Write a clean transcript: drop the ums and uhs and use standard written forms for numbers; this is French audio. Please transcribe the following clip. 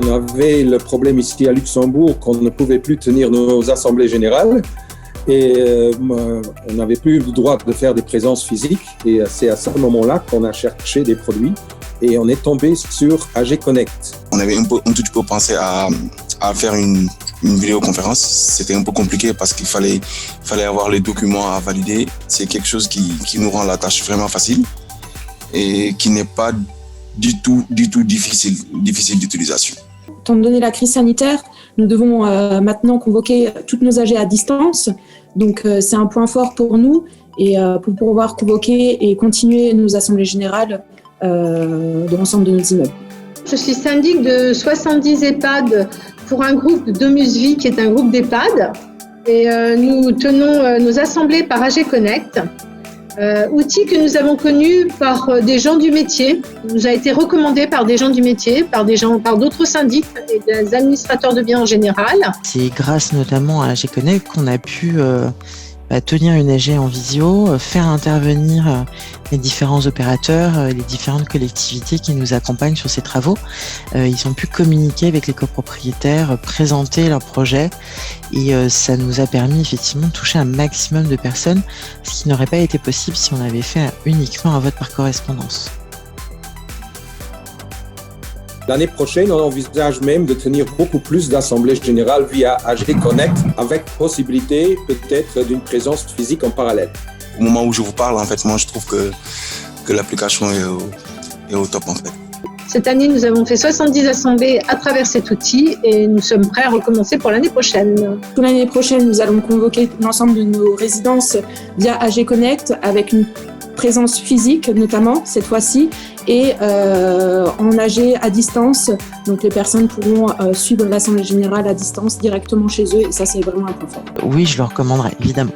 On avait le problème ici à Luxembourg qu'on ne pouvait plus tenir nos assemblées générales et on n'avait plus le droit de faire des présences physiques. Et c'est à ce moment-là qu'on a cherché des produits et on est tombé sur AG Connect. On avait un tout petit peu pensé à faire une vidéoconférence. C'était un peu compliqué parce qu'il fallait avoir les documents à valider. C'est quelque chose qui nous rend la tâche vraiment facile et qui n'est pas du tout difficile d'utilisation. Étant donné la crise sanitaire, nous devons maintenant convoquer toutes nos AG à distance. Donc c'est un point fort pour nous et pour pouvoir convoquer et continuer nos assemblées générales de l'ensemble de nos immeubles. Je suis syndic de 70 EHPAD pour un groupe de Domus Vie qui est un groupe d'EHPAD. Et nous tenons nos assemblées par AG Connect, outil que nous avons connu par des gens du métier. Il nous a été recommandé par des gens du métier, par d'autres syndics et des administrateurs de biens en général. C'est grâce notamment à AG Connect qu'on a pu tenir une AG en visio, faire intervenir les différents opérateurs, les différentes collectivités qui nous accompagnent sur ces travaux. Ils ont pu communiquer avec les copropriétaires, présenter leurs projets et ça nous a permis effectivement de toucher un maximum de personnes, ce qui n'aurait pas été possible si on avait fait uniquement un vote par correspondance. L'année prochaine, on envisage même de tenir beaucoup plus d'assemblées générales via AG Connect, avec possibilité peut-être d'une présence physique en parallèle. Au moment où je vous parle, en fait, moi, je trouve que l'application est au top, en fait. Cette année, nous avons fait 70 assemblées à travers cet outil et nous sommes prêts à recommencer pour l'année prochaine. Pour l'année prochaine, nous allons convoquer l'ensemble de nos résidences via AG Connect avec une présence physique notamment cette fois-ci et en AG à distance. Donc les personnes pourront suivre l'assemblée générale à distance directement chez eux et ça c'est vraiment un point fort. Oui, je le recommanderais évidemment.